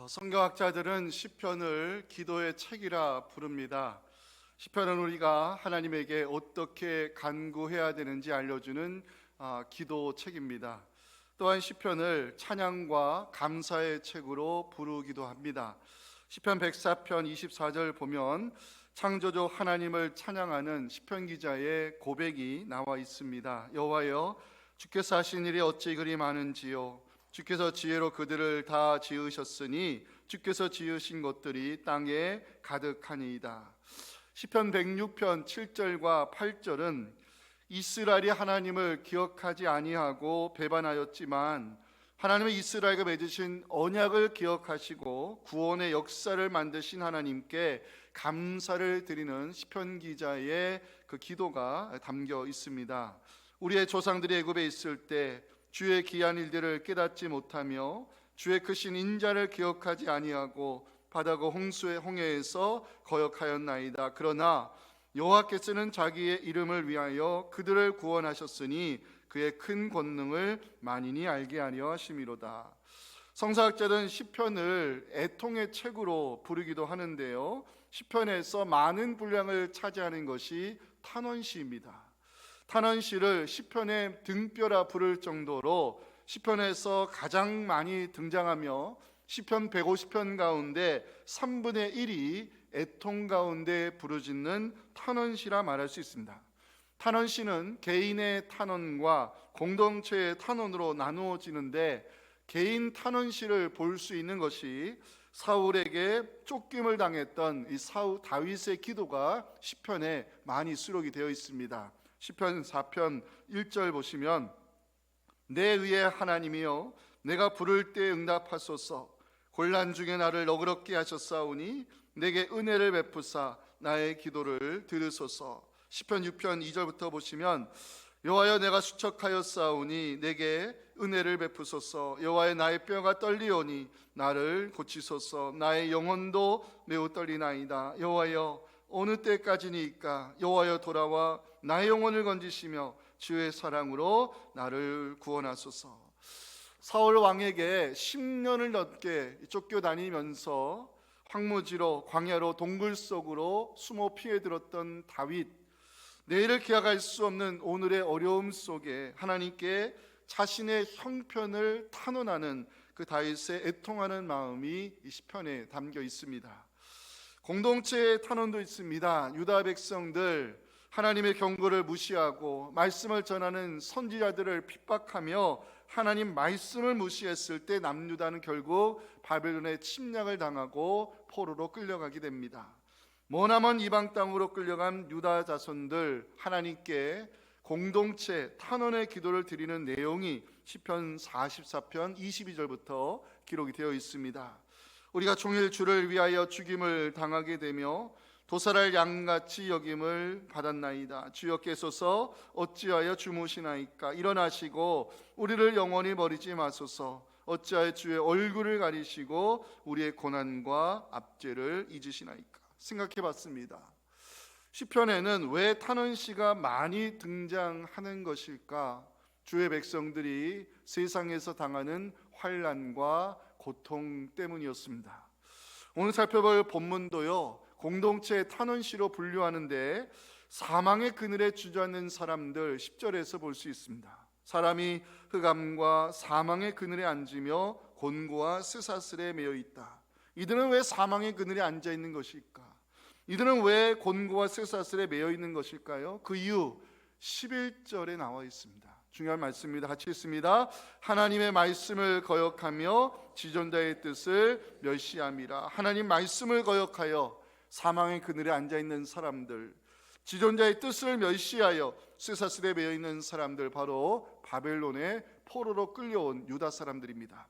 성경학자들은 시편을 기도의 책이라 부릅니다. 시편은 우리가 하나님에게 어떻게 간구해야 되는지 알려주는 기도 책입니다. 또한 시편을 찬양과 감사의 책으로 부르기도 합니다. 시편 104편 24절 보면 창조주 하나님을 찬양하는 시편 기자의 고백이 나와 있습니다. 여호와여, 주께서 하신 일이 어찌 그리 많은지요. 주께서 지혜로 그들을 다 지으셨으니 주께서 지으신 것들이 땅에 가득하니이다. 시편 106편 7절과 8절은 이스라엘이 하나님을 기억하지 아니하고 배반하였지만 하나님의 이스라엘과 맺으신 언약을 기억하시고 구원의 역사를 만드신 하나님께 감사를 드리는 시편 기자의 그 기도가 담겨 있습니다. 우리의 조상들이 애굽에 있을 때 주의 기한 일들을 깨닫지 못하며 주의 크신 인자를 기억하지 아니하고 바다고 홍수의 홍해에서 거역하였나이다. 그러나 여호와께서는 자기의 이름을 위하여 그들을 구원하셨으니 그의 큰 권능을 만인이 알게 하려 하심이로다. 성서학자들은 시편을 애통의 책으로 부르기도 하는데요, 시편에서 많은 분량을 차지하는 것이 탄원시입니다. 탄원시를 시편의 등뼈라 부를 정도로 시편에서 가장 많이 등장하며 시편 150편 가운데 3분의 1이 애통 가운데 부르짖는 탄원시라 말할 수 있습니다. 탄원시는 개인의 탄원과 공동체의 탄원으로 나누어지는데, 개인 탄원시를 볼 수 있는 것이 사울에게 쫓김을 당했던 이 사울 다윗의 기도가 시편에 많이 수록이 되어 있습니다. 시편 4편 1절 보시면 내 의의 하나님이여, 내가 부를 때 응답하소서. 곤란 중에 나를 너그럽게 하셨사오니 내게 은혜를 베푸사 나의 기도를 들으소서. 시편 6편 2절부터 보시면 여호와여, 내가 수척하였사오니 내게 은혜를 베푸소서. 여호와여, 나의 뼈가 떨리오니 나를 고치소서. 나의 영혼도 매우 떨리나이다. 여호와여, 어느 때까지니까. 여호와여, 돌아와 나의 영혼을 건지시며 주의 사랑으로 나를 구원하소서. 사울 왕에게 10년을 넘게 쫓겨다니면서 황무지로 광야로 동굴 속으로 숨어 피해들었던 다윗, 내일을 기약할 수 없는 오늘의 어려움 속에 하나님께 자신의 형편을 탄원하는 그 다윗의 애통하는 마음이 이 시편에 담겨 있습니다. 공동체의 탄원도 있습니다. 유다 백성들, 하나님의 경고를 무시하고 말씀을 전하는 선지자들을 핍박하며 하나님 말씀을 무시했을 때 남유다는 결국 바벨론의 침략을 당하고 포로로 끌려가게 됩니다. 머나먼 이방 땅으로 끌려간 유다 자손들, 하나님께 공동체 탄원의 기도를 드리는 내용이 시편 44편 22절부터 기록이 되어 있습니다. 우리가 종일 주를 위하여 죽임을 당하게 되며 도살할 양같이 여김을 받았나이다. 주여께서서 어찌하여 주무시나이까. 일어나시고 우리를 영원히 버리지 마소서. 어찌하여 주의 얼굴을 가리시고 우리의 고난과 압제를 잊으시나이까. 생각해 봤습니다. 시편에는 왜 탄원시가 많이 등장하는 것일까? 주의 백성들이 세상에서 당하는 환난과 고통 때문이었습니다. 오늘 살펴볼 본문도요, 공동체의 탄원시로 분류하는데 사망의 그늘에 주저앉는 사람들 10절에서 볼 수 있습니다. 사람이 흑암과 사망의 그늘에 앉으며 곤고와 쇠사슬에 매여 있다. 이들은 왜 사망의 그늘에 앉아 있는 것일까? 이들은 왜 곤고와 쇠사슬에 매여 있는 것일까요? 그 이유 11절에 나와 있습니다. 중요한 말씀입니다. 같이 읽습니다. 하나님의 말씀을 거역하며 지존자의 뜻을 멸시함이라. 하나님 말씀을 거역하여 사망의 그늘에 앉아있는 사람들, 지존자의 뜻을 멸시하여 쇠사슬에 매여있는 사람들, 바로 바벨론의 포로로 끌려온 유다 사람들입니다.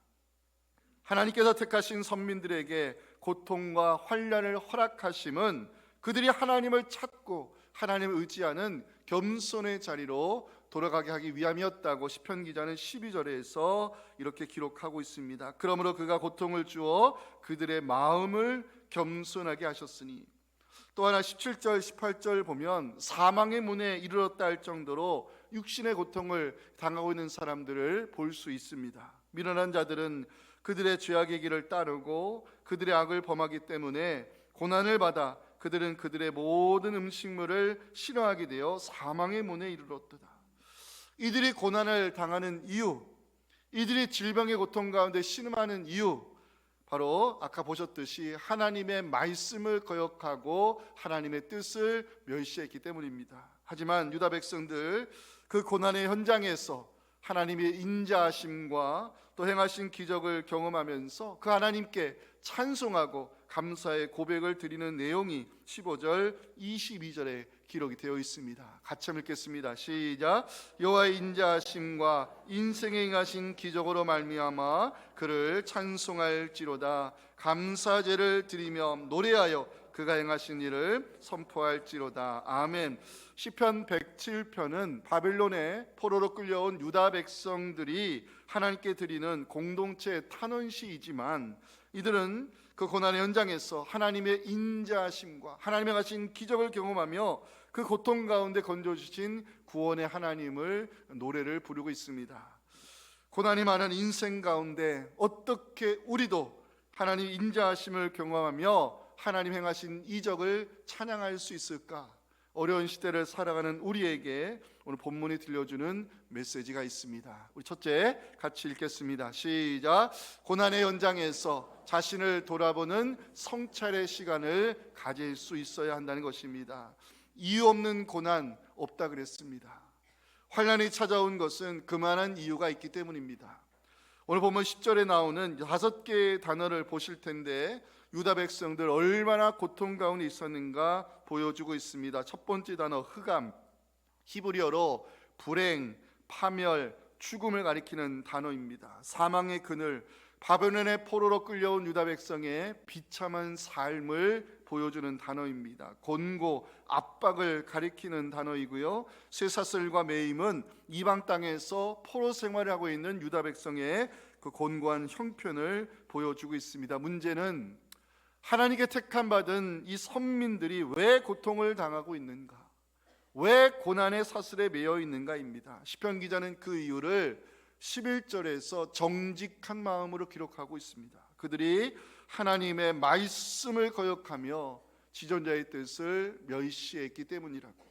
하나님께서 택하신 선민들에게 고통과 환난을 허락하심은 그들이 하나님을 찾고 하나님을 의지하는 겸손의 자리로 돌아가게 하기 위함이었다고 시편 기자는 12절에서 이렇게 기록하고 있습니다. 그러므로 그가 고통을 주어 그들의 마음을 겸손하게 하셨으니. 또 하나 17절 18절 보면 사망의 문에 이르렀다 할 정도로 육신의 고통을 당하고 있는 사람들을 볼 수 있습니다. 미련한 자들은 그들의 죄악의 길을 따르고 그들의 악을 범하기 때문에 고난을 받아 그들은 그들의 모든 음식물을 싫어하게 되어 사망의 문에 이르렀도다. 이들이 고난을 당하는 이유, 이들이 질병의 고통 가운데 신음하는 이유, 바로 아까 보셨듯이 하나님의 말씀을 거역하고 하나님의 뜻을 멸시했기 때문입니다. 하지만 유다 백성들 그 고난의 현장에서 하나님의 인자하심과 또 행하신 기적을 경험하면서 그 하나님께 찬송하고 감사의 고백을 드리는 내용이 15절, 22절에 기록이 되어 있습니다. 같이 읽겠습니다. 시작. 여호와의 인자하심과 인생에 행하신 기적으로 말미암아 그를 찬송할지로다. 감사제를 드리며 노래하여 그가 행하신 일을 선포할지로다. 아멘. 시편 107편은 바벨론의 포로로 끌려온 유다 백성들이 하나님께 드리는 공동체 탄원시이지만 이들은 그 고난의 현장에서 하나님의 인자하심과 하나님의 하신 기적을 경험하며 그 고통 가운데 건져주신 구원의 하나님을 노래를 부르고 있습니다. 고난이 많은 인생 가운데 어떻게 우리도 하나님 인자하심을 경험하며 하나님 행하신 이적을 찬양할 수 있을까? 어려운 시대를 살아가는 우리에게 오늘 본문이 들려주는 메시지가 있습니다. 우리 첫째 같이 읽겠습니다. 시작. 고난의 현장에서 자신을 돌아보는 성찰의 시간을 가질 수 있어야 한다는 것입니다. 이유 없는 고난 없다 그랬습니다. 환난이 찾아온 것은 그만한 이유가 있기 때문입니다. 오늘 보면 10절에 나오는 5개의 단어를 보실 텐데 유다 백성들 얼마나 고통 가운데 있었는가 보여주고 있습니다. 첫 번째 단어 흑암, 히브리어로 불행, 파멸, 죽음을 가리키는 단어입니다. 사망의 그늘, 바벨론의 포로로 끌려온 유다 백성의 비참한 삶을 보여주는 단어입니다. 곤고, 압박을 가리키는 단어이고요. 쇠사슬과 매임은 이방 땅에서 포로 생활을 하고 있는 유다 백성의 그 곤고한 형편을 보여주고 있습니다. 문제는 하나님께 택함 받은 이 선민들이 왜 고통을 당하고 있는가? 왜 고난의 사슬에 매여 있는가입니다. 시편 기자는 그 이유를 11절에서 정직한 마음으로 기록하고 있습니다. 그들이 하나님의 말씀을 거역하며 지존자의 뜻을 멸시했기 때문이라고.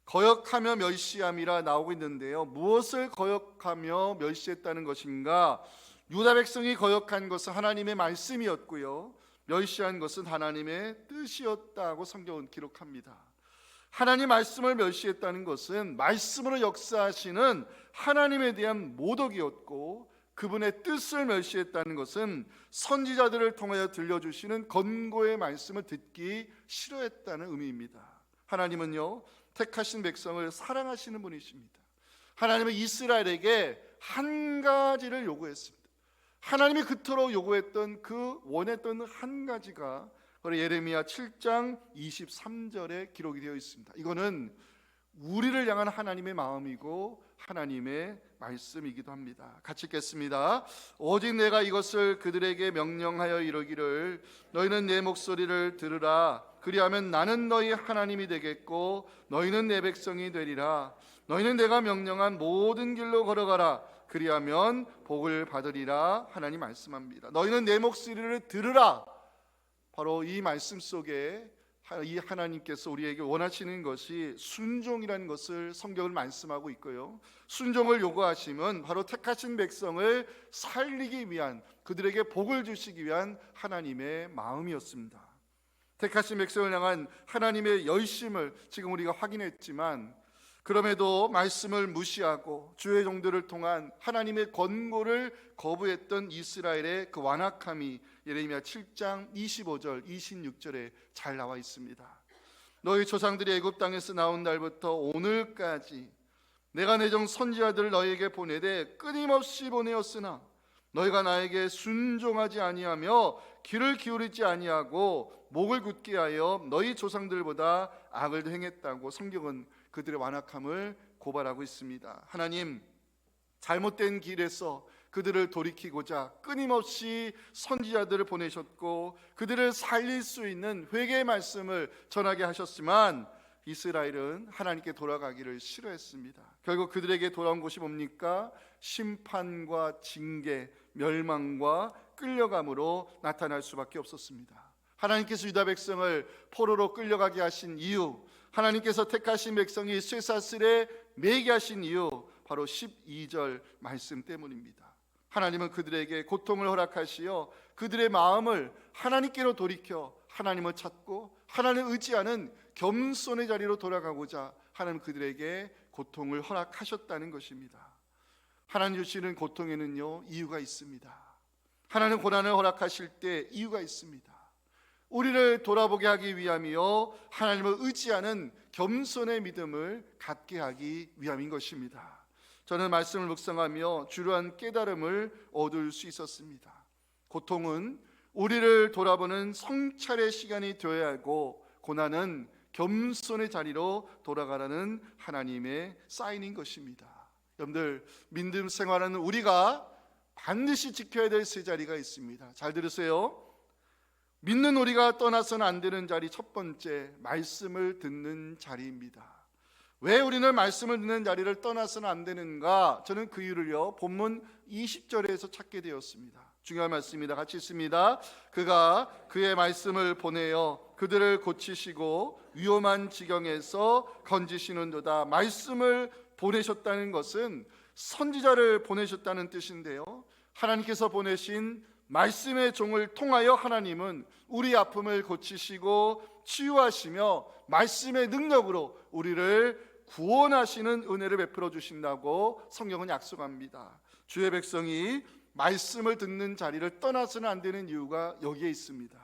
거역하며 멸시함이라 나오고 있는데요, 무엇을 거역하며 멸시했다는 것인가? 유다 백성이 거역한 것은 하나님의 말씀이었고요, 멸시한 것은 하나님의 뜻이었다고 성경은 기록합니다. 하나님 말씀을 멸시했다는 것은 말씀으로 역사하시는 하나님에 대한 모독이었고, 그분의 뜻을 멸시했다는 것은 선지자들을 통하여 들려주시는 권고의 말씀을 듣기 싫어했다는 의미입니다. 하나님은요, 택하신 백성을 사랑하시는 분이십니다. 하나님은 이스라엘에게 한 가지를 요구했습니다. 하나님이 그토록 요구했던 그 원했던 한 가지가 바로 예레미야 7장 23절에 기록이 되어 있습니다. 이거는 우리를 향한 하나님의 마음이고 하나님의 말씀이기도 합니다. 같이 읽겠습니다. 오직 내가 이것을 그들에게 명령하여 이르기를 너희는 내 목소리를 들으라. 그리하면 나는 너희 하나님이 되겠고 너희는 내 백성이 되리라. 너희는 내가 명령한 모든 길로 걸어가라. 그리하면 복을 받으리라. 하나님 말씀합니다. 너희는 내 목소리를 들으라. 바로 이 말씀 속에 이 하나님께서 우리에게 원하시는 것이 순종이라는 것을 성경을 말씀하고 있고요, 순종을 요구하시면 바로 택하신 백성을 살리기 위한, 그들에게 복을 주시기 위한 하나님의 마음이었습니다. 택하신 백성을 향한 하나님의 열심을 지금 우리가 확인했지만, 그럼에도 말씀을 무시하고 주의 종들을 통한 하나님의 권고를 거부했던 이스라엘의 그 완악함이 예레미야 7장 25절 26절에 잘 나와 있습니다. 너희 조상들이 애굽 땅에서 나온 날부터 오늘까지 내가 내 종 선지자들을 너희에게 보내되 끊임없이 보내었으나 너희가 나에게 순종하지 아니하며 귀를 기울이지 아니하고 목을 굳게 하여 너희 조상들보다 악을 행했다고 성경은 그들의 완악함을 고발하고 있습니다. 하나님, 잘못된 길에서 그들을 돌이키고자 끊임없이 선지자들을 보내셨고 그들을 살릴 수 있는 회개의 말씀을 전하게 하셨지만 이스라엘은 하나님께 돌아가기를 싫어했습니다. 결국 그들에게 돌아온 것이 뭡니까? 심판과 징계, 멸망과 끌려감으로 나타날 수밖에 없었습니다. 하나님께서 유다 백성을 포로로 끌려가게 하신 이유, 하나님께서 택하신 백성이 쇠사슬에 매게 하신 이유, 바로 12절 말씀 때문입니다. 하나님은 그들에게 고통을 허락하시어 그들의 마음을 하나님께로 돌이켜 하나님을 찾고 하나님을 의지하는 겸손의 자리로 돌아가고자 하나님 그들에게 고통을 허락하셨다는 것입니다. 하나님 주시는 고통에는요 이유가 있습니다. 하나님 고난을 허락하실 때 이유가 있습니다. 우리를 돌아보게 하기 위함이요 하나님을 의지하는 겸손의 믿음을 갖게 하기 위함인 것입니다. 저는 말씀을 묵상하며 주요한 깨달음을 얻을 수 있었습니다. 고통은 우리를 돌아보는 성찰의 시간이 되어야 하고, 고난은 겸손의 자리로 돌아가라는 하나님의 사인인 것입니다. 여러분들, 믿음 생활하는 우리가 반드시 지켜야 될 세 자리가 있습니다. 잘 들으세요. 믿는 우리가 떠나서는 안 되는 자리, 첫 번째, 말씀을 듣는 자리입니다. 왜 우리는 말씀을 듣는 자리를 떠나서는 안 되는가? 저는 그 이유를요 본문 20절에서 찾게 되었습니다. 중요한 말씀입니다. 같이 읽습니다. 그가 그의 말씀을 보내어 그들을 고치시고 위험한 지경에서 건지시는도다. 말씀을 보내셨다는 것은 선지자를 보내셨다는 뜻인데요, 하나님께서 보내신 말씀의 종을 통하여 하나님은 우리 아픔을 고치시고 치유하시며 말씀의 능력으로 우리를 구원하시는 은혜를 베풀어 주신다고 성경은 약속합니다. 주의 백성이 말씀을 듣는 자리를 떠나서는 안 되는 이유가 여기에 있습니다.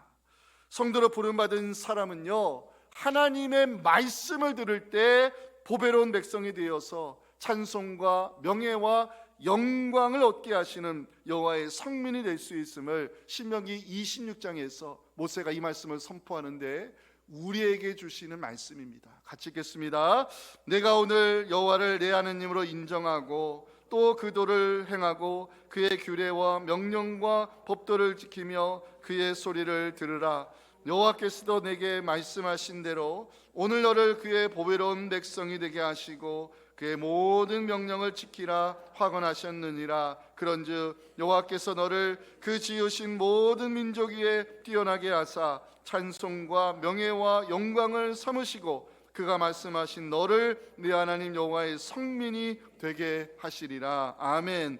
성도로 부름받은 사람은요 하나님의 말씀을 들을 때 보배로운 백성이 되어서 찬송과 명예와 영광을 얻게 하시는 여호와의 성민이 될 수 있음을 신명기 26장에서 모세가 이 말씀을 선포하는데 우리에게 주시는 말씀입니다. 같이 읽겠습니다. 내가 오늘 여호와를 내 하나님으로 인정하고 또 그 도를 행하고 그의 규례와 명령과 법도를 지키며 그의 소리를 들으라. 여호와께서도 내게 말씀하신 대로 오늘 너를 그의 보배로운 백성이 되게 하시고 그의 모든 명령을 지키라 확언하셨느니라. 그런즉 여호와께서 너를 그 지으신 모든 민족 위에 뛰어나게 하사 찬송과 명예와 영광을 삼으시고 그가 말씀하신 너를 네 하나님 여호와의 성민이 되게 하시리라. 아멘.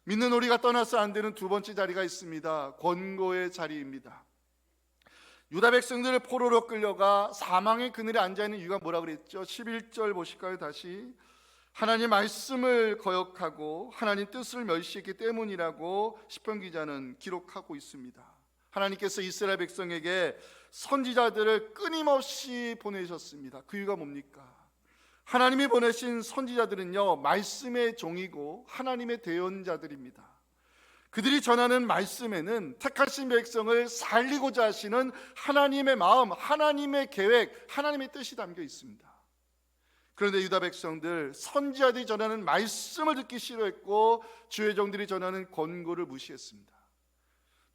믿는 우리가 떠나서 안 되는 두 번째 자리가 있습니다. 권고의 자리입니다. 유다 백성들을 포로로 끌려가 사망의 그늘에 앉아있는 이유가 뭐라고 그랬죠? 11절 보실까요? 다시. 하나님 말씀을 거역하고 하나님 뜻을 멸시했기 때문이라고 시편 기자는 기록하고 있습니다. 하나님께서 이스라엘 백성에게 선지자들을 끊임없이 보내셨습니다. 그 이유가 뭡니까? 하나님이 보내신 선지자들은요 말씀의 종이고 하나님의 대언자들입니다. 그들이 전하는 말씀에는 택하신 백성을 살리고자 하시는 하나님의 마음, 하나님의 계획, 하나님의 뜻이 담겨 있습니다. 그런데 유다 백성들, 선지자들이 전하는 말씀을 듣기 싫어했고 주의 종들이 전하는 권고를 무시했습니다.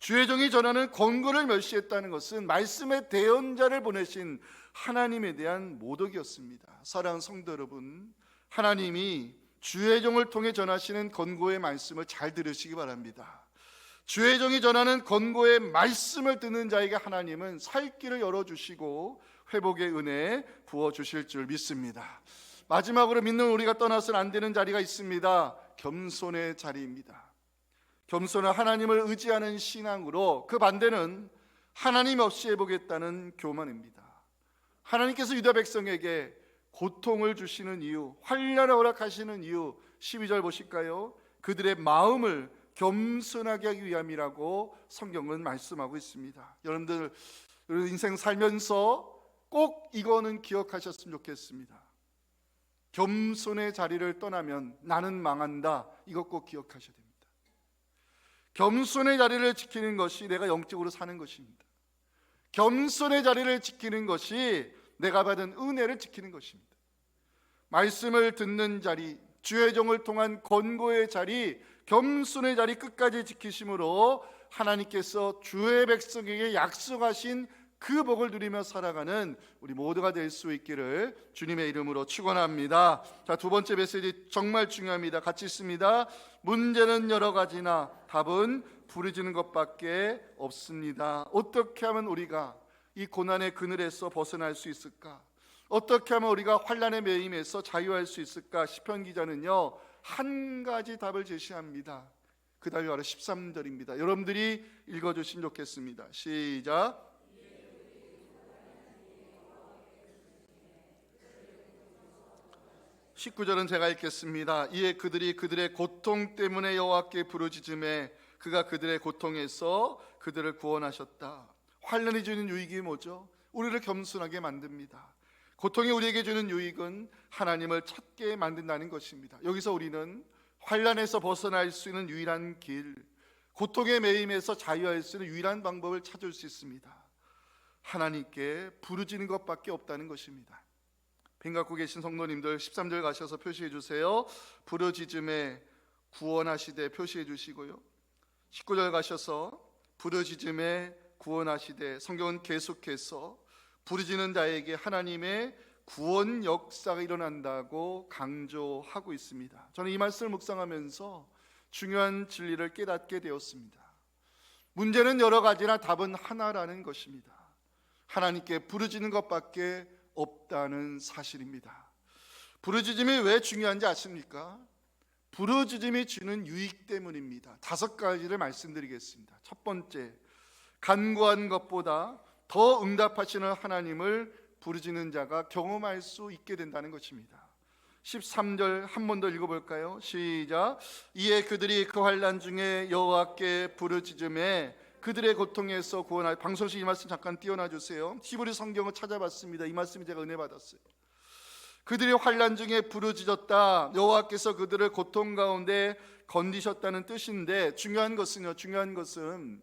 주의 종이 전하는 권고를 멸시했다는 것은 말씀의 대언자를 보내신 하나님에 대한 모독이었습니다. 사랑하는 성도 여러분, 하나님이 주의 종을 통해 전하시는 권고의 말씀을 잘 들으시기 바랍니다. 주의 종이 전하는 권고의 말씀을 듣는 자에게 하나님은 살 길을 열어주시고 회복의 은혜 부어주실 줄 믿습니다. 마지막으로 믿는 우리가 떠나서는 안 되는 자리가 있습니다. 겸손의 자리입니다. 겸손은 하나님을 의지하는 신앙으로, 그 반대는 하나님 없이 해보겠다는 교만입니다. 하나님께서 유다 백성에게 고통을 주시는 이유, 환난을 허락하시는 이유 12절 보실까요? 그들의 마음을 겸손하게 하기 위함이라고 성경은 말씀하고 있습니다. 여러분들 인생 살면서 꼭 이거는 기억하셨으면 좋겠습니다. 겸손의 자리를 떠나면 나는 망한다. 이것 꼭 기억하셔야 됩니다. 겸손의 자리를 지키는 것이 내가 영적으로 사는 것입니다. 겸손의 자리를 지키는 것이 내가 받은 은혜를 지키는 것입니다. 말씀을 듣는 자리, 주의 종을 통한 권고의 자리, 겸손의 자리 끝까지 지키심으로 하나님께서 주의 백성에게 약속하신 그 복을 누리며 살아가는 우리 모두가 될 수 있기를 주님의 이름으로 축원합니다. 자, 두 번째 메시지 정말 중요합니다. 같이 있습니다. 문제는 여러 가지나 답은 부르짖는 것밖에 없습니다. 어떻게 하면 우리가 이 고난의 그늘에서 벗어날 수 있을까? 어떻게 하면 우리가 환난의 매임에서 자유할 수 있을까? 시편 기자는요, 한 가지 답을 제시합니다. 그 답이 바로 13절입니다. 여러분들이 읽어주시면 좋겠습니다. 시작. 19절은 제가 읽겠습니다. 이에 그들이 그들의 고통 때문에 여호와께 부르짖음에 그가 그들의 고통에서 그들을 구원하셨다. 환난이 주는 유익이 뭐죠? 우리를 겸손하게 만듭니다. 고통이 우리에게 주는 유익은 하나님을 찾게 만든다는 것입니다. 여기서 우리는 환난에서 벗어날 수 있는 유일한 길, 고통의 매임에서 자유할 수 있는 유일한 방법을 찾을 수 있습니다. 하나님께 부르짖는 것밖에 없다는 것입니다. 펜 갖고 계신 성도님들 13절 가셔서 표시해 주세요. 부르짖음에 구원하시되 표시해 주시고요. 19절 가셔서 부르짖음에 구원하시되, 성경은 계속해서 부르짖는 자에게 하나님의 구원 역사가 일어난다고 강조하고 있습니다. 저는 이 말씀을 묵상하면서 중요한 진리를 깨닫게 되었습니다. 문제는 여러 가지나 답은 하나라는 것입니다. 하나님께 부르짖는 것밖에 없다는 사실입니다. 부르짖음이 왜 중요한지 아십니까? 부르짖음이 주는 유익 때문입니다. 5가지를 말씀드리겠습니다. 첫 번째, 간구한 것보다 더 응답하시는 하나님을 부르짖는 자가 경험할 수 있게 된다는 것입니다. 13절 한 번 더 읽어볼까요? 시작. 이에 그들이 그 환난 중에 여호와께 부르짖음에 그들의 고통에서 구원하여. 방송식 이 말씀 잠깐 띄워놔 주세요. 히브리 성경을 찾아봤습니다. 이 말씀이 제가 은혜 받았어요. 그들이 환난 중에 부르짖었다. 여호와께서 그들을 고통 가운데 건지셨다는 뜻인데, 중요한 것은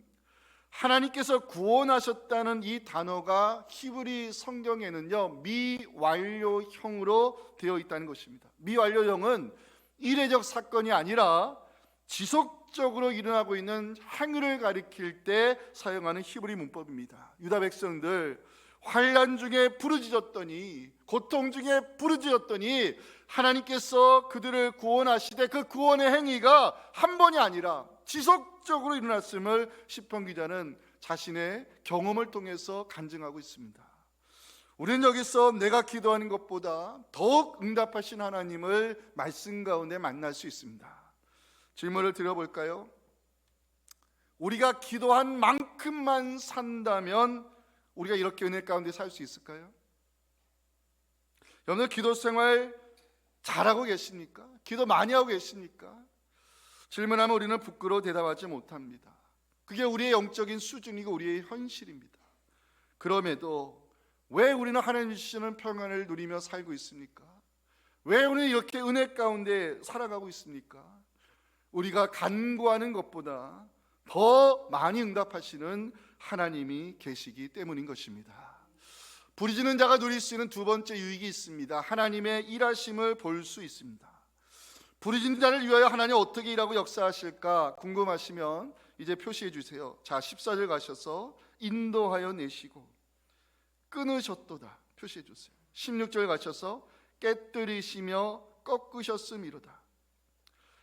하나님께서 구원하셨다는 이 단어가 히브리 성경에는요, 미완료형으로 되어 있다는 것입니다. 미완료형은 이례적 사건이 아니라 지속적으로 일어나고 있는 행위를 가리킬 때 사용하는 히브리 문법입니다. 유다 백성들 환난 중에 부르짖었더니, 고통 중에 부르짖었더니 하나님께서 그들을 구원하시되 그 구원의 행위가 한 번이 아니라 지속적으로 일어났음을 시편 기자는 자신의 경험을 통해서 간증하고 있습니다. 우리는 여기서 내가 기도하는 것보다 더욱 응답하신 하나님을 말씀 가운데 만날 수 있습니다. 질문을 드려볼까요? 우리가 기도한 만큼만 산다면 우리가 이렇게 은혜 가운데 살 수 있을까요? 여러분들 기도 생활 잘하고 계십니까? 기도 많이 하고 계십니까? 질문하면 우리는 부끄러워 대답하지 못합니다. 그게 우리의 영적인 수준이고 우리의 현실입니다. 그럼에도 왜 우리는 하나님 주시는 평안을 누리며 살고 있습니까? 왜 우리는 이렇게 은혜 가운데 살아가고 있습니까? 우리가 간구하는 것보다 더 많이 응답하시는 하나님이 계시기 때문인 것입니다. 부르짖는 자가 누릴 수 있는 두 번째 유익이 있습니다. 하나님의 일하심을 볼 수 있습니다. 부르짖는 자를 위하여 하나님 어떻게 일하고 역사하실까 궁금하시면 이제 표시해 주세요. 자, 14절 가셔서 인도하여 내시고 끊으셨도다 표시해 주세요. 16절 가셔서 깨뜨리시며 꺾으셨음이로다.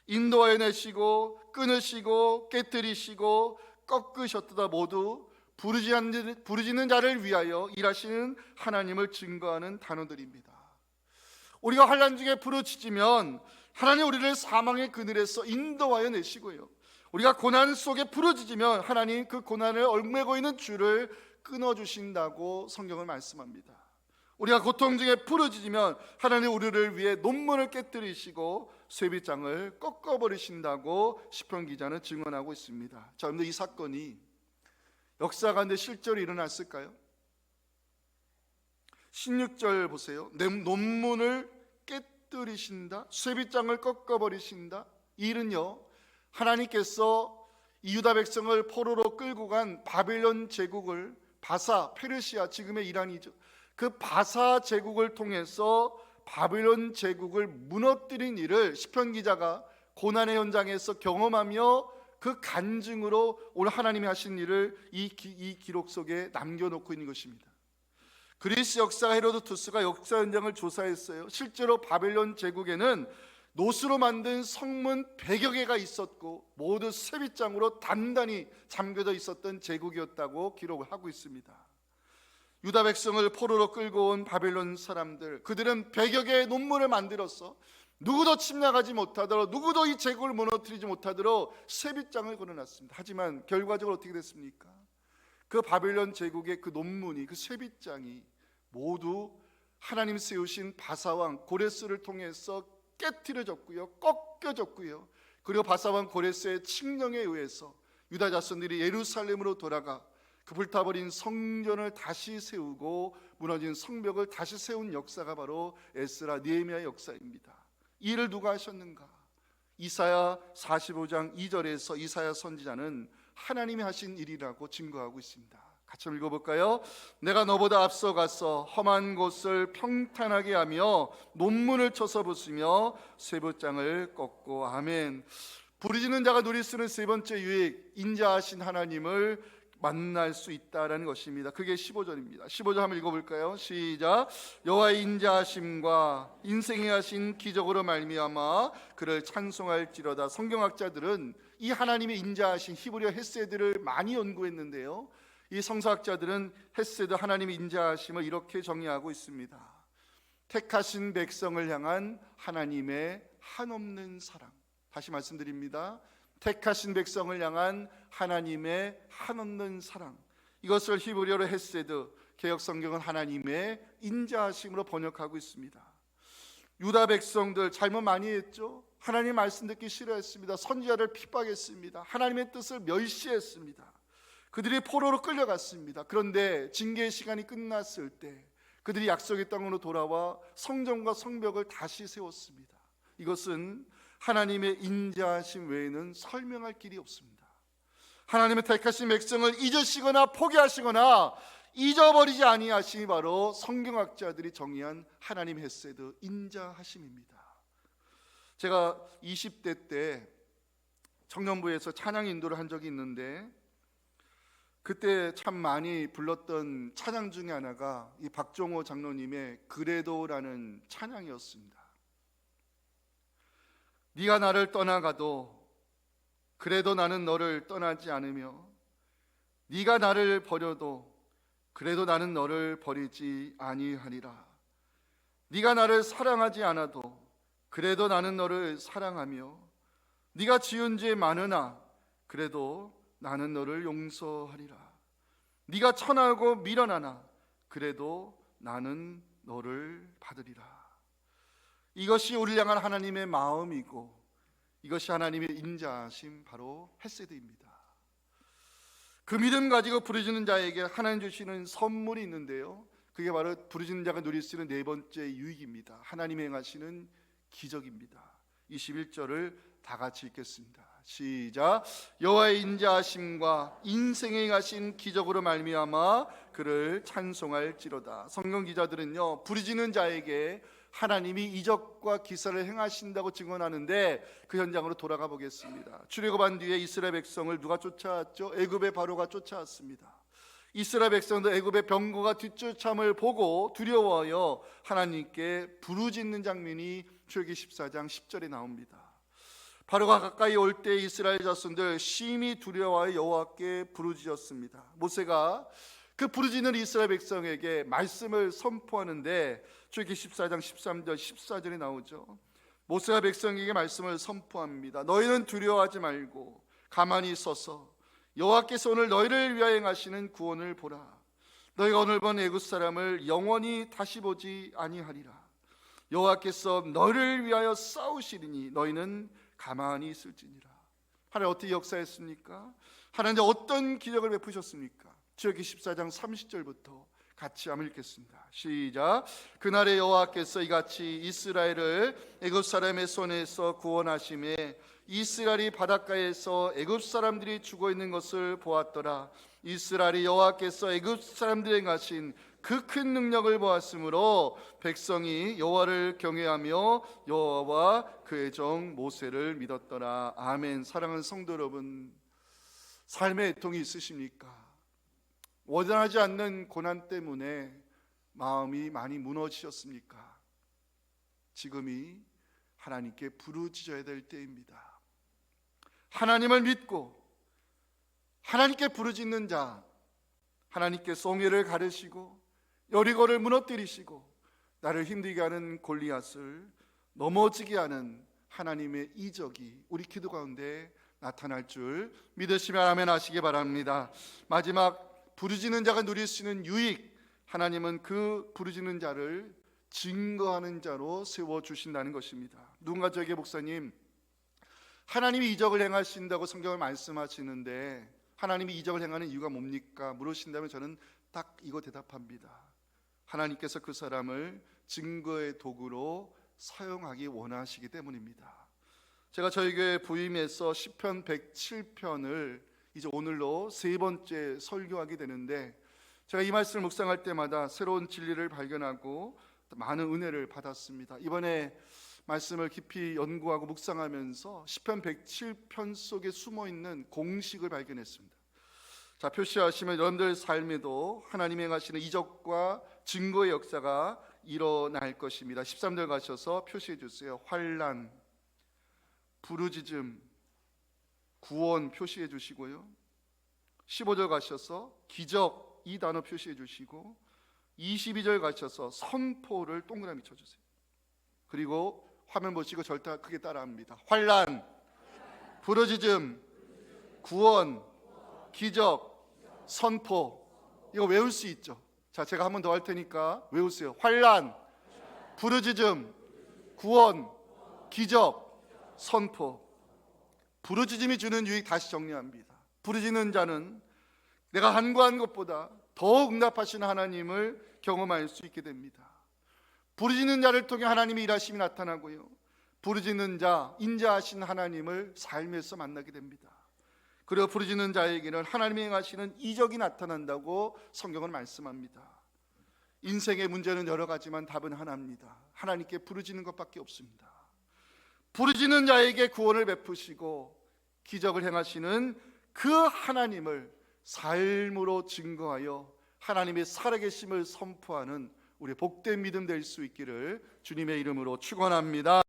인도하여 내시고 끊으시고 깨뜨리시고 꺾으셨도다 모두 부르짖는 자를 위하여 일하시는 하나님을 증거하는 단어들입니다. 우리가 환난 중에 부르짖으면 하나님 우리를 사망의 그늘에서 인도하여 내시고요, 우리가 고난 속에 부르짖으면 하나님 그 고난을 얽매고 있는 줄을 끊어주신다고 성경을 말씀합니다. 우리가 고통 중에 부르짖으면 하나님 우리를 위해 논문을 깨뜨리시고 쇠빗장을 꺾어버리신다고 시편 기자는 증언하고 있습니다. 자, 그런데 이 사건이 역사 가운데 실제로 일어났을까요? 16절 보세요. 논문을 깨뜨리신다, 쇠빗장을 꺾어버리신다. 이 일은요, 하나님께서 이 유다 백성을 포로로 끌고 간 바벨론 제국을, 바사, 페르시아, 지금의 이란이죠, 그 바사 제국을 통해서 바벨론 제국을 무너뜨린 일을 시편 기자가 고난의 현장에서 경험하며 그 간증으로 오늘 하나님이 하신 일을 이 기록 속에 남겨놓고 있는 것입니다. 그리스 역사가 헤로도투스가 역사 현장을 조사했어요. 실제로 바벨론 제국에는 노수로 만든 성문 100여 개가 있었고 모두 쇠빗장으로 단단히 잠겨져 있었던 제국이었다고 기록을 하고 있습니다. 유다 백성을 포로로 끌고 온 바벨론 사람들, 그들은 100여 개의 논문을 만들어서 누구도 침략하지 못하도록, 누구도 이 제국을 무너뜨리지 못하도록 쇠빗장을 걸어놨습니다. 하지만 결과적으로 어떻게 됐습니까? 그 바벨론 제국의 그 논문이, 그 쇠빗장이 모두 하나님 세우신 바사왕 고레스를 통해서 깨트려졌고요, 꺾여졌고요. 그리고 바사왕 고레스의 칙령에 의해서 유다 자손들이 예루살렘으로 돌아가 그 불타버린 성전을 다시 세우고 무너진 성벽을 다시 세운 역사가 바로 에스라 느헤미야의 역사입니다. 이 일을 누가 하셨는가? 이사야 45장 2절에서 이사야 선지자는 하나님이 하신 일이라고 증거하고 있습니다. 같이 읽어볼까요? 내가 너보다 앞서가서 험한 곳을 평탄하게 하며 논문을 쳐서 부수며 쇠붙장을 꺾고. 아멘. 부르짖는 자가 누릴 수 있는 세 번째 유익, 인자하신 하나님을 만날 수 있다라는 것입니다. 그게 15절입니다. 15절 한번 읽어볼까요? 시작. 여호와의 인자하심과 인생에 하신 기적으로 말미암아 그를 찬송할지로다. 성경학자들은 이 하나님의 인자하신 히브리어 헤세드를 많이 연구했는데요, 이 성서학자들은 헤세드, 하나님의 인자하심을 이렇게 정의하고 있습니다. 택하신 백성을 향한 하나님의 한없는 사랑. 다시 말씀드립니다. 택하신 백성을 향한 하나님의 한없는 사랑. 이것을 히브리어로 헤세드, 개역 성경은 하나님의 인자하심으로 번역하고 있습니다. 유다 백성들 잘못 많이 했죠. 하나님 말씀 듣기 싫어했습니다. 선지자를 핍박했습니다. 하나님의 뜻을 멸시했습니다. 그들이 포로로 끌려갔습니다. 그런데 징계의 시간이 끝났을 때 그들이 약속의 땅으로 돌아와 성전과 성벽을 다시 세웠습니다. 이것은 하나님의 인자하심 외에는 설명할 길이 없습니다. 하나님의 택하신 백성을 잊으시거나 포기하시거나 잊어버리지 아니하심이 바로 성경학자들이 정의한 하나님의 헤세드, 인자하심입니다. 제가 20대 때 청년부에서 찬양 인도를 한 적이 있는데, 그때 참 많이 불렀던 찬양 중에 하나가 이 박종호 장로님의 그래도라는 찬양이었습니다. 네가 나를 떠나가도 그래도 나는 너를 떠나지 않으며, 네가 나를 버려도 그래도 나는 너를 버리지 아니하리라. 네가 나를 사랑하지 않아도 그래도 나는 너를 사랑하며, 네가 지은 죄 많으나 그래도 나는 너를 용서하리라. 네가 천하고 미련하나 그래도 나는 너를 받으리라. 이것이 우리를 향한 하나님의 마음이고, 이것이 하나님의 인자하심, 바로 헤세드입니다. 그 믿음 가지고 부르짖는 자에게 하나님 주시는 선물이 있는데요, 그게 바로 부르짖는 자가 누릴 수 있는 네 번째 유익입니다. 하나님이 행하시는 기적입니다. 21절을 다 같이 읽겠습니다. 시작. 여호와의 인자하심과 인생에 행하신 기적으로 말미암아 그를 찬송할지로다. 성경 기자들은요, 부르짖는 자에게 하나님이 이적과 기사를 행하신다고 증언하는데, 그 현장으로 돌아가 보겠습니다. 출애굽한 뒤에 이스라엘 백성을 누가 쫓아왔죠? 애굽의 바로가 쫓아왔습니다. 이스라엘 백성도 애굽의 병거가 뒤쫓아옴을 보고 두려워하여 하나님께 부르짖는 장면이 출애굽기 14장 10절에 나옵니다. 바로가 가까이 올 때 이스라엘 자손들 심히 두려워하여 여호와께 부르짖었습니다. 모세가 그 부르짖는 이스라엘 백성에게 말씀을 선포하는데 출애굽기 14장 13절 14절에 나오죠. 모세가 백성에게 말씀을 선포합니다. 너희는 두려워하지 말고 가만히 있어서 여호와께서 오늘 너희를 위하여 행하시는 구원을 보라. 너희가 오늘 본 애굽 사람을 영원히 다시 보지 아니하리라. 여호와께서 너희를 위하여 싸우시리니 너희는 가만히 있을지니라. 하나님 어떻게 역사했습니까? 하나님 어떤 기적을 베푸셨습니까? 출애굽기 14장 30절부터 같이 한번 읽겠습니다. 시작. 그날에 여호와께서 이같이 이스라엘을 애굽 사람의 손에서 구원하심에 이스라엘이 바닷가에서 애굽 사람들이 죽어 있는 것을 보았더라. 이스라엘이 여호와께서 애굽 사람들에게 하신 그 큰 능력을 보았으므로 백성이 여호와를 경외하며 여호와와 그의 종 모세를 믿었더라. 아멘. 사랑하는 성도 여러분, 삶의 애통이 있으십니까? 원하지 않는 고난 때문에 마음이 많이 무너지셨습니까? 지금이 하나님께 부르짖어야 될 때입니다. 하나님을 믿고 하나님께 부르짖는 자, 하나님께 송해를 가르시고 여리고를 무너뜨리시고 나를 힘들게 하는 골리앗을 넘어지게 하는 하나님의 이적이 우리 기도 가운데 나타날 줄 믿으시면 아멘 하시기 바랍니다. 마지막, 부르짖는 자가 누릴 수 있는 유익, 하나님은 그 부르짖는 자를 증거하는 자로 세워주신다는 것입니다. 누군가 저에게, 목사님, 하나님이 이적을 행하신다고 성경을 말씀하시는데 하나님이 이적을 행하는 이유가 뭡니까? 물으신다면 저는 딱 이거 대답합니다. 하나님께서 그 사람을 증거의 도구로 사용하기 원하시기 때문입니다. 제가 저희 교회 부임해서 시편 107편을 이제 오늘로 세 번째 설교하게 되는데, 제가 이 말씀을 묵상할 때마다 새로운 진리를 발견하고 많은 은혜를 받았습니다. 이번에 말씀을 깊이 연구하고 묵상하면서 시편 107편 속에 숨어있는 공식을 발견했습니다. 자, 표시하시면 여러분들 삶에도 하나님이 행하시는 이적과 증거의 역사가 일어날 것입니다. 13절 가셔서 표시해 주세요. 환난, 부르짖음, 구원 표시해 주시고요. 15절 가셔서 기적, 이 단어 표시해 주시고 22절 가셔서 선포를 동그라미 쳐주세요. 그리고 화면 보시고 절대 크게 따라합니다. 환난, 부르짖음, 구원, 기적, 선포. 이거 외울 수 있죠? 자, 제가 한 번 더 할 테니까 외우세요. 환난, 부르짖음, 구원, 기적, 선포. 부르짖음이 주는 유익 다시 정리합니다. 부르짖는 자는 내가 간구한 것보다 더 응답하시는 하나님을 경험할 수 있게 됩니다. 부르짖는 자를 통해 하나님의 일하심이 나타나고요, 부르짖는 자, 인자하신 하나님을 삶에서 만나게 됩니다. 그리고 부르짖는 자에게는 하나님이 행하시는 이적이 나타난다고 성경은 말씀합니다. 인생의 문제는 여러 가지만 답은 하나입니다. 하나님께 부르짖는 것밖에 없습니다. 부르짖는 자에게 구원을 베푸시고 기적을 행하시는 그 하나님을 삶으로 증거하여 하나님의 살아계심을 선포하는 우리 복된 믿음 될 수 있기를 주님의 이름으로 축원합니다.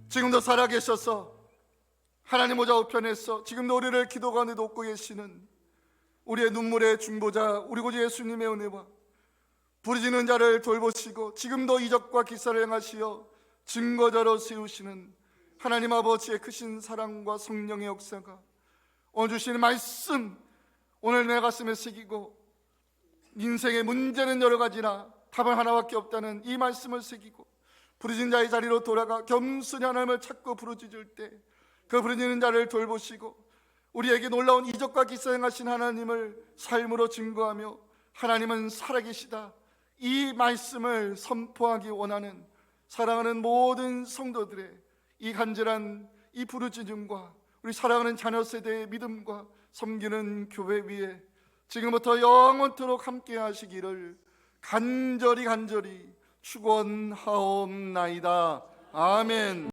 지금도 살아계셔서 하나님 보좌 우편에서 지금도 우리를 기도 가운데 돕고 계시는 우리의 눈물의 중보자 우리 구주 예수님의 은혜와 부르짖는 자를 돌보시고 지금도 이적과 기사를 행하시어 증거자로 세우시는 하나님 아버지의 크신 사랑과 성령의 역사가 오늘 주시는 말씀, 오늘 내 가슴에 새기고 인생의 문제는 여러 가지나 답은 하나밖에 없다는 이 말씀을 새기고 부르짖는 자의 자리로 돌아가 겸손히 하나님을 찾고 부르짖을 때 그 부르짖는 자를 돌보시고 우리에게 놀라운 이적과 기사 행하신 하나님을 삶으로 증거하며 하나님은 살아계시다, 이 말씀을 선포하기 원하는 사랑하는 모든 성도들의 이 간절한 이 부르짖음과 우리 사랑하는 자녀 세대의 믿음과 섬기는 교회 위에 지금부터 영원토록 함께 하시기를 간절히 축원하옵나이다. 아멘.